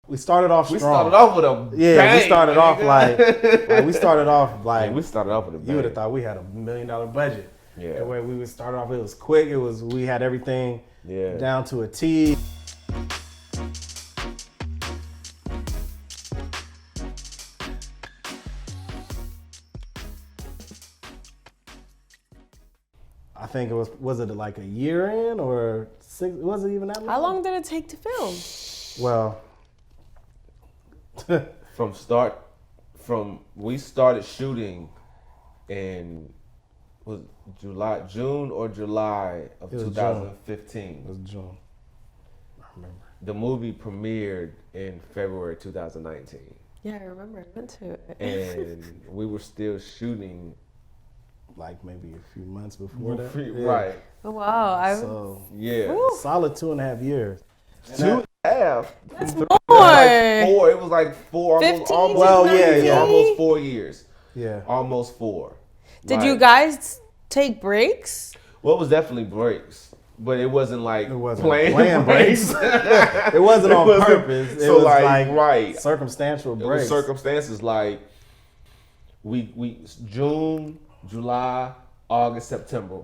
We started off strong. We started off with a bang, we started off like we started off like we started off with a bang. You would have thought we had $1 million budget. Yeah. The way we would start off, it was quick. We had everything down to a T. I think it was it like a year in or 6? Was it even that long? How long did it take to film? Well, we started shooting in June or July of 2015. It was June. I remember. The movie premiered in February 2019. Yeah, I remember. I went to it. And we were still shooting like maybe a few months before that. Right. Oh, wow. So, solid 2.5 years. 2.5. That's more. Like 4. It was like 4. 15, Almost 4 years. Yeah. Almost 4. Did you guys take breaks? Well, it was definitely breaks. But it wasn't like planned breaks. It wasn't on purpose. It was like circumstantial breaks. It was circumstances like we June, July, August, September.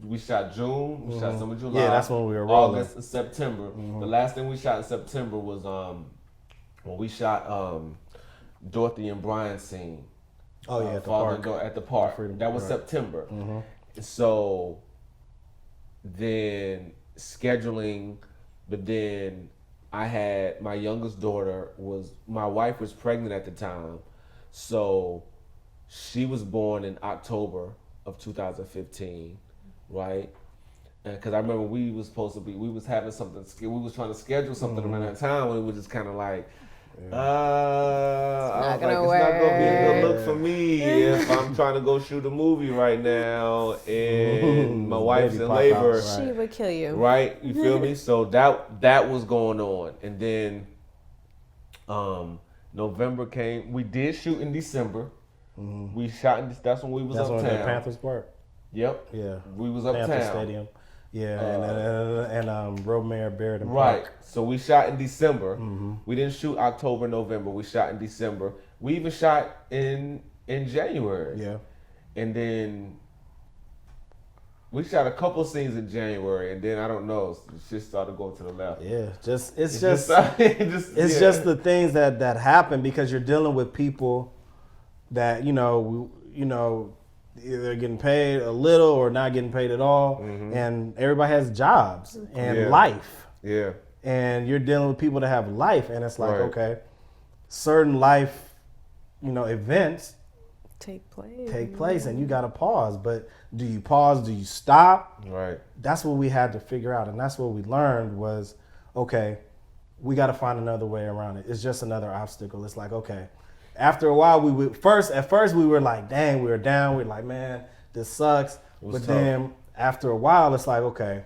We shot June, we shot some of July. Yeah, that's when we were rolling. August and September. The last thing we shot in September was when we shot Dorothy and Brian's scene. Oh yeah, at the park. That was September. So then scheduling, but then I had my youngest daughter my wife was pregnant at the time, so she was born in October of 2015, right? Because I remember we was having something, we was trying to schedule something around that time when it was just kind of like, it's not gonna be a good look for me if I'm trying to go shoot a movie right now and my wife's in labor. She would kill you. Right? You feel me? So that was going on. And then November came. We did shoot in December. We shot that's when we was uptown. That's when Panthers Park. Yep. Yeah. We was uptown. Panthers Stadium. Yeah, and Road Mayor Barrett and Right. Park. So we shot in December. We didn't shoot October, November. We shot in December. We even shot in January. Yeah. And then we shot a couple scenes in January, and then I don't know, shit started going to the left. Yeah, it's just the things that happen because you're dealing with people that either getting paid a little or not getting paid at all, and everybody has jobs and life. Yeah. And you're dealing with people that have life, and it's like, okay, certain life, events take place, and you got to pause. But do you pause? Do you stop? Right. That's what we had to figure out, and that's what we learned was, okay, we got to find another way around it. It's just another obstacle. It's like, okay. After a while, at first we were like, dang, we were down. We were like, man, this sucks. But then after a while, it's like, okay,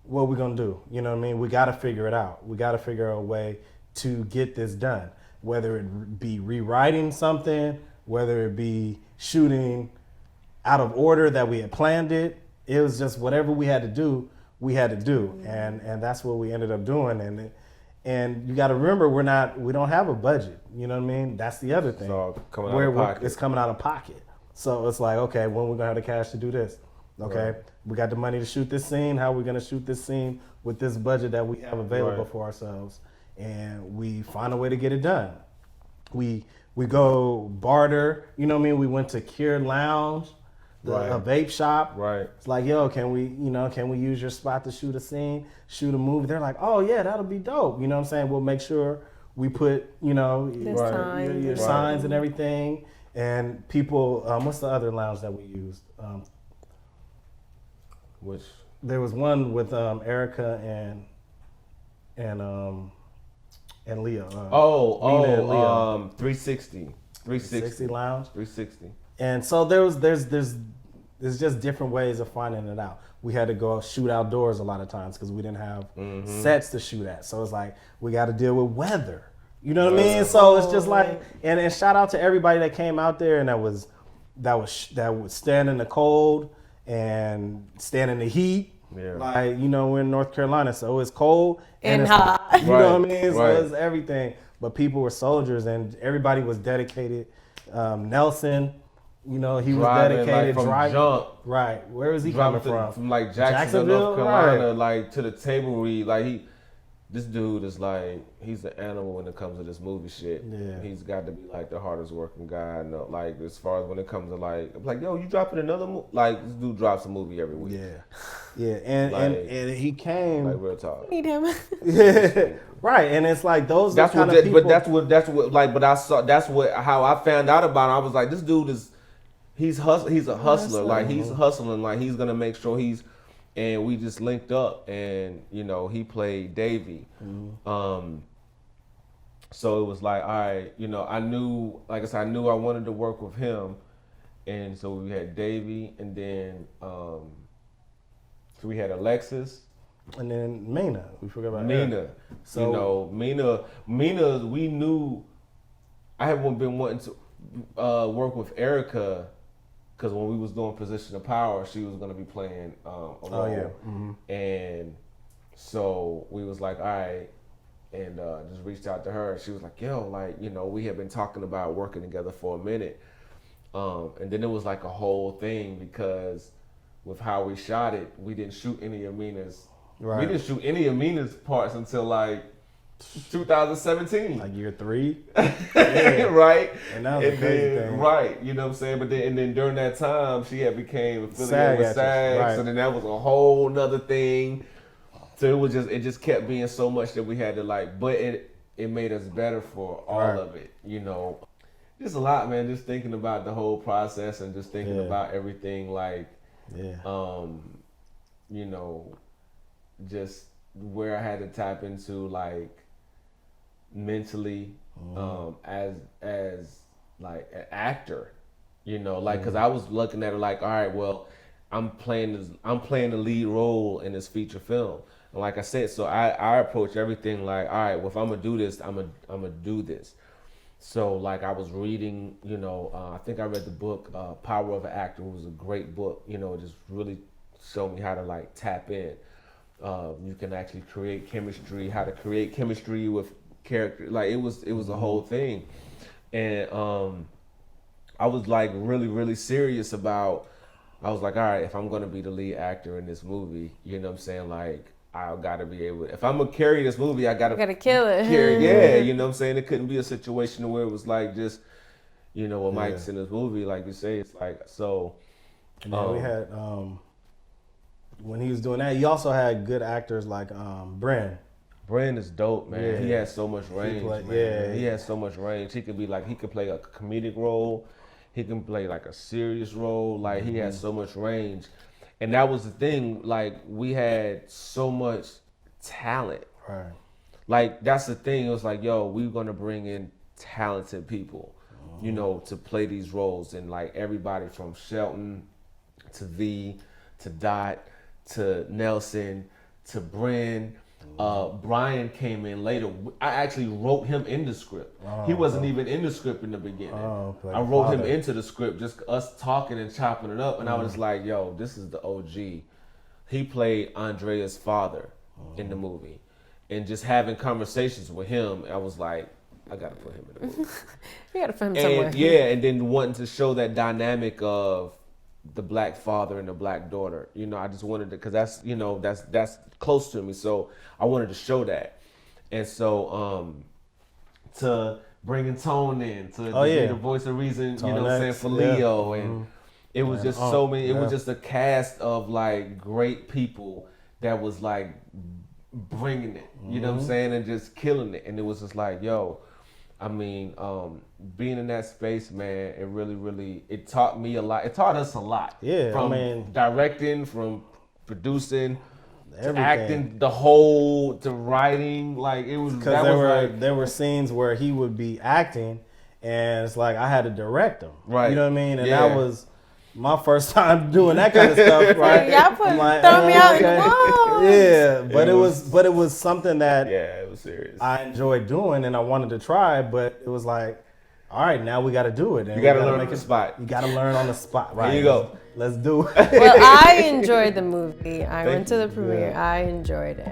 what are we gonna do? You know what I mean? We got to figure it out. We got to figure out a way to get this done. Whether it be rewriting something, whether it be shooting out of order that we had planned it. It was just whatever we had to do, we had to do, and that's what we ended up doing. And you got to remember, we don't have a budget. You know what I mean? That's the other thing. So coming out of pocket. It's coming out of pocket. So it's like, okay, when we're gonna have the cash to do this? Okay, we got the money to shoot this scene. How are we gonna shoot this scene with this budget that we have available for ourselves? And we find a way to get it done. We go barter. You know what I mean? We went to Cure Lounge, a vape shop. Right. It's like, yo, can we use your spot to shoot a scene, shoot a movie? They're like, oh yeah, that'll be dope. You know what I'm saying? We'll make sure we put, your signs and everything. And people, what's the other lounge that we used? Which? There was one with Erica and Leah. Lena and Leah. 360 Lounge. 360. And so there's just different ways of finding it out. We had to go shoot outdoors a lot of times because we didn't have sets to shoot at. So it's like we got to deal with weather. You know what I mean? So it's just like, and shout out to everybody that came out there and that would stand in the cold and stand in the heat Yeah. Like, you know, we're in North Carolina, so it's cold And it's hot. You know what I Right, mean? So right. it's everything. But people were soldiers, and everybody was dedicated. Nelson, you know, he was Driving, dedicated. like, from jump. Right. Where is he Driving coming from? From like Jacksonville, North Jacksonville? Carolina, Right. like to the table read. Like this dude is like, he's an animal when it comes to this movie shit. Yeah. He's got to be like the hardest working guy. No, like as far as when it comes to like, yo, you dropping another movie? Like this dude drops a movie every week. Yeah. And Like- and he came. Like real talk. Need him. Yeah. Right. And it's like those That's are the what, kind of people. but that's what like. But I saw how I found out about him. I was like, this dude is, he's a hustler. Like he's hustling. Like he's gonna make sure he's. And we just linked up, and you know he played Davey. So it was like, all right, you know, I knew, like I said, I knew I wanted to work with him, and so we had Davey, and then so we had Alexis. And then Mina. We forgot about Mina. her. So You know, Mina, we knew I had been wanting to work with Erica because when we was doing Position of Power, she was going to be playing a role. Oh yeah. And so we was like, all right, and just reached out to her. She was like, yo, like, you know, we had been talking about working together for a minute. And then it was like a whole thing because with how we shot it, we didn't shoot any of Mina's. Right. We didn't shoot any of Mina's parts until like 2017. Like year 3. Right? And that was a crazy thing. Right, you know what I'm saying? But then during that time, she had became affiliated SAG with actress, SAG, right. so then that was a whole nother thing. So it just kept being so much that we had to like, but it made us better for all Right. of it, you know. Just a lot, man, just thinking about the whole process and just thinking about everything like, you know, just where I had to tap into like mentally as like an actor, you know, like because I was looking at it like, all right, well, I'm playing the lead role in this feature film, and like I said, so I approach everything like, all right, well, if I'm gonna do this, I'm gonna do this. So like I was reading, you know, I think I read the book Power of an Actor. It was a great book, you know, it just really showed me how to like tap in. You can actually create chemistry, how to create chemistry with character. Like it was a whole thing. And I was like really, really serious about, I was like, all right, if I'm gonna be the lead actor in this movie, you know what I'm saying? Like I gotta be able, if I'm gonna carry this movie, I gotta kill it. carry, yeah, you know what I'm saying? It couldn't be a situation where it was like just, you know, when Mike's in this movie, like you say, it's like, so. And then we had, when he was doing that, he also had good actors like Bren. Bren is dope, man. Yeah. He has so much range, man. He has so much range. He could be like, he could play a comedic role. He can play like a serious role. Like he has so much range. And that was the thing, like we had so much talent. Right. Like that's the thing. It was like, yo, we're gonna bring in talented people, you know, to play these roles. And like everybody from Shelton to V to Dot to Nelson to Bren. Brian came in later. I actually wrote him in the script. He wasn't even in the script in the beginning. I wrote him into the script, just us talking and chopping it up. And I was like, yo, this is the OG. He played Andrea's father in the movie. And just having conversations with him, I was like, I gotta put him in the movie. You gotta put him somewhere. And yeah, and then wanting to show that dynamic of the black father and the black daughter. You know, I just wanted to, because that's, you know, that's close to me. So I wanted to show that. And so to bringing Tone in, to be the voice of reason, Tone you know what I'm saying, for Leo. And it was just so many, it was just a cast of like great people that was like bringing it, you know what I'm saying, and just killing it. And it was just like, yo, I mean, being in that space, man, it really, really, it taught me a lot. It taught us a lot. Yeah, From I mean, directing, from producing, everything. to acting, to writing. Like it was, Because there were scenes where he would be acting, and it's like I had to direct him. Right. You know what I mean? And that was my first time doing that kind of stuff. Right. Y'all throw me out in the walls. Yeah, but it was something that it was serious. I enjoyed doing and I wanted to try, but it was like, all right, now we got to do it. And You got to we gotta learn make on the it- spot. You got to learn on the spot. Right. There you go. Let's do it. Well, I enjoyed the movie. I Thank went to you. the premiere. Yeah. I enjoyed it.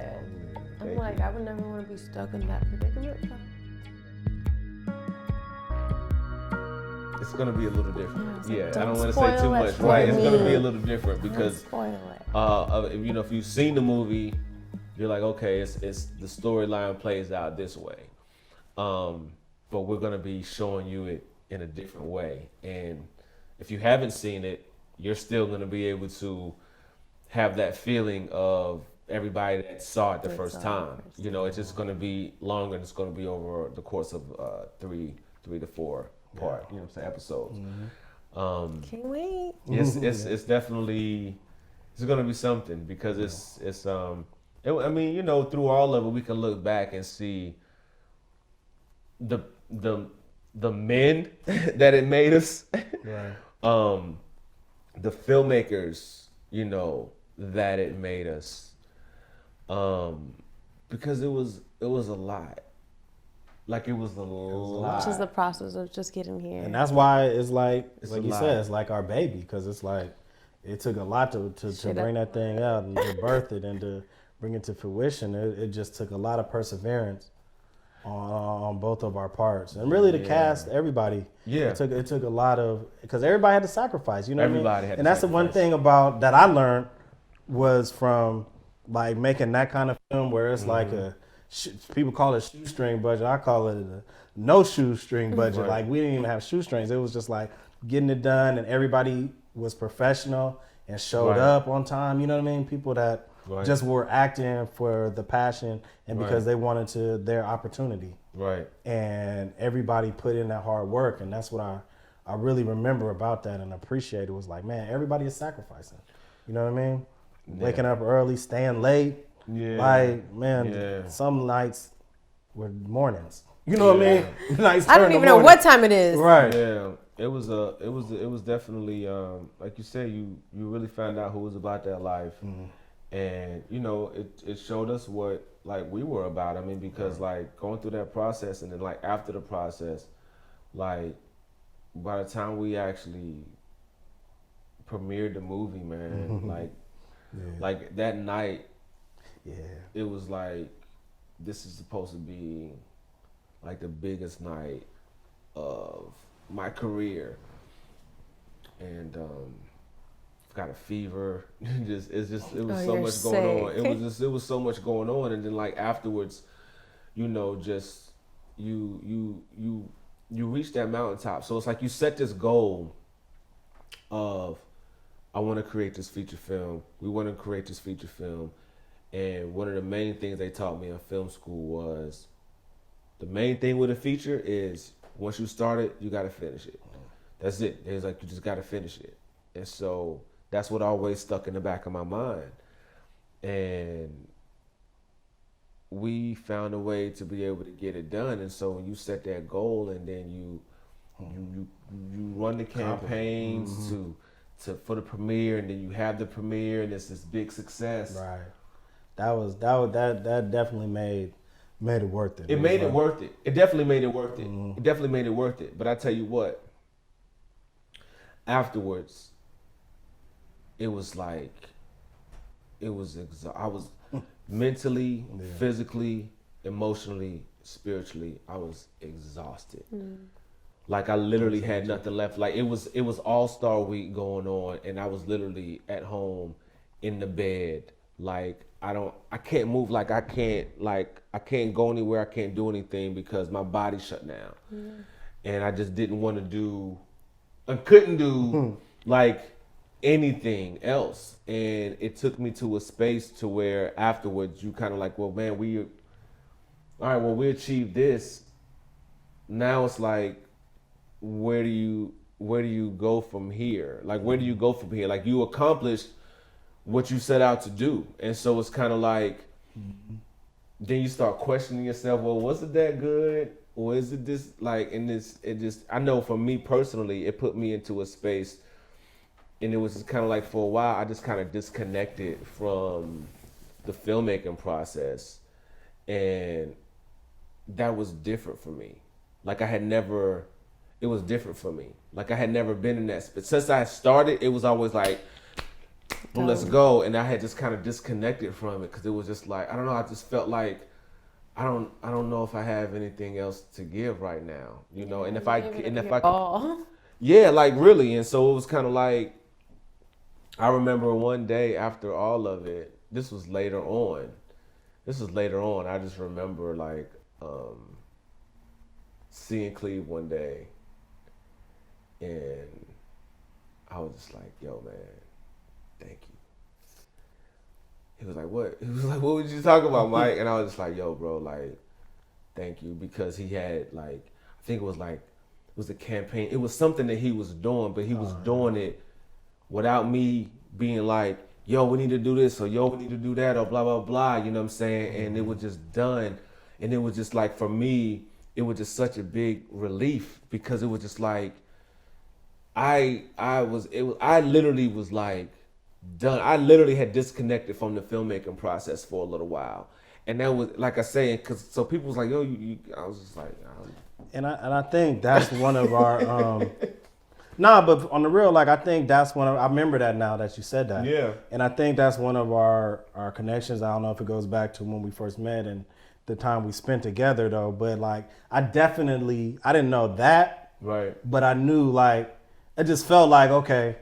I'm Thank like, you. I would never want to be stuck in that predicament. It's gonna be a little different. Yeah, so Yeah, I don't don't want to say too spoil it much. for Right, it's gonna me. be a little different Don't because spoil it. if you've seen the movie, you're like, okay, it's the storyline plays out this way, but we're gonna be showing you it in a different way. And if you haven't seen it, you're still gonna be able to have that feeling of everybody that saw it the first time. You know, it's just gonna be longer, and it's gonna be over the course of three to four part. You know what I'm saying? Episodes. Can't wait. It's definitely it's gonna be something because I mean, you know, through all of it, we can look back and see the men that it made us, Right. the filmmakers, you know, that it made us, because it was a lot. Like it was a lot. Which is the process of just getting here. And that's why it's like It's like a you lot. said, it's like our baby, because it's like it took a lot to Shit bring up. that thing out and to birth it and to bring it to fruition. It just took a lot of perseverance on both of our parts, and really the Yeah. cast, everybody. Yeah. It took a lot of, because everybody had to sacrifice. You know Everybody what I had mean? to And that's the one sacrifice. thing about that I learned was from like making that kind of film where it's like a people call it shoestring budget. I call it a no shoestring budget. Right. Like we didn't even have shoestrings. It was just like getting it done, and everybody was professional and showed Right. up on time. You know what I mean? People that Right. just were acting for the passion and because Right. they wanted their opportunity. Right. And everybody put in that hard work, and that's what I really remember about that and appreciate it. Was like, man, everybody is sacrificing. You know what I mean? Yeah. Waking up early, staying late. Yeah. Like, man, Yeah. some nights were mornings. You know what I mean? Nights I don't turn to even know morning. what time it is. Right. Yeah, it was definitely like you said, you really found out who was about that life, and you know it showed us what like we were about. I mean, because like going through that process, and then like after the process, like by the time we actually premiered the movie, man, like that night, Yeah. it was like this is supposed to be like the biggest night of my career, and got a fever. It was Oh, so you're much going on. sick. It was so much going on, and then like afterwards, you know, just you reach that mountaintop. So it's like you set this goal of I want to create this feature film. We want to create this feature film. And one of the main things they taught me in film school was the main thing with a feature is once you start it, you got to finish it. That's it. It's like you just got to finish it. And so that's what always stuck in the back of my mind. And we found a way to be able to get it done. And so when you set that goal and then you run the campaigns to for the premiere, and then you have the premiere, and it's this big success. Right. That definitely made it worth it. It made it like- worth it. It definitely made it worth it. It definitely made it worth it. But I tell you what, afterwards, it was like, I was mentally, physically, emotionally, spiritually, I was exhausted. Like I literally had nothing left. Like it was All-Star Week going on, and I was literally at home in the bed. Like I can't move. Like I can't go anywhere. I can't do anything because my body shut down. And I just didn't want to do, I couldn't do like anything else. And it took me to a space to where afterwards you kind of like, well, man, we achieved this. Now it's like, where do you go from here? Like, where do you go from here? Like, you accomplished what you set out to do. And so it's kind of like, then you start questioning yourself, well, was it that good? Or is it this, like, I know for me personally, it put me into a space, and it was just kind of like, for a while, I just kind of disconnected from the filmmaking process. And that was different for me. Like, I had never it was different for me. Like I had never been in that. But since I started, it was always like, well, let's go. And I had just kind of disconnected from it because it was just like, I don't know. I just felt like I don't know if I have anything else to give right now, you know. And if I yeah, like really. And so it was kind of like, I remember one day after all of it. This was later on. I just remember like seeing Cleve one day, and I was just like, "Yo, man, thank you." He was like, "What?" He was like, "What would you talk about, Mike?" And I was just like, "Yo, bro, like, thank you," because he had like, I think it was a campaign. It was something that he was doing, but he was doing it without me being like, yo, we need to do this, or yo, we need to do that, or blah, blah, blah, you know what I'm saying? And it was just done. And it was just like, for me, it was just such a big relief because it was just like, I literally was like done. I literally had disconnected from the filmmaking process for a little while. And that was, like I say, so people was like, yo, I was just like, And I think that's one of our, nah, but on the real, like I think that's one of, I remember that now that you said that. Yeah. And I think that's one of our connections. I don't know if it goes back to when we first met and the time we spent together though, but like I didn't know that. Right. But I knew like, it just felt like, okay,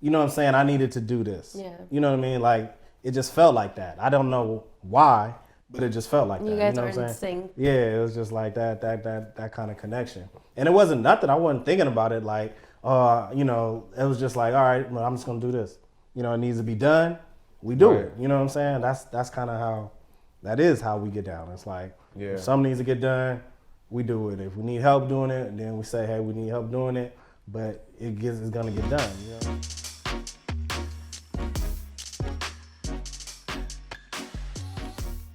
you know what I'm saying? I needed to do this. Yeah. You know what I mean? Like it just felt like that. I don't know why, but it just felt like that. You guys know are what I'm in saying? sync. Yeah, it was just like that kind of connection. And it wasn't nothing. I wasn't thinking about it like, you know, it was just like, all right, well, I'm just gonna do this. You know, it needs to be done. We do it. You know what I'm saying? That's kind of how we get down. It's like, if something needs to get done, we do it. If we need help doing it, then we say, hey, we need help doing it. But it's gonna get done. You know.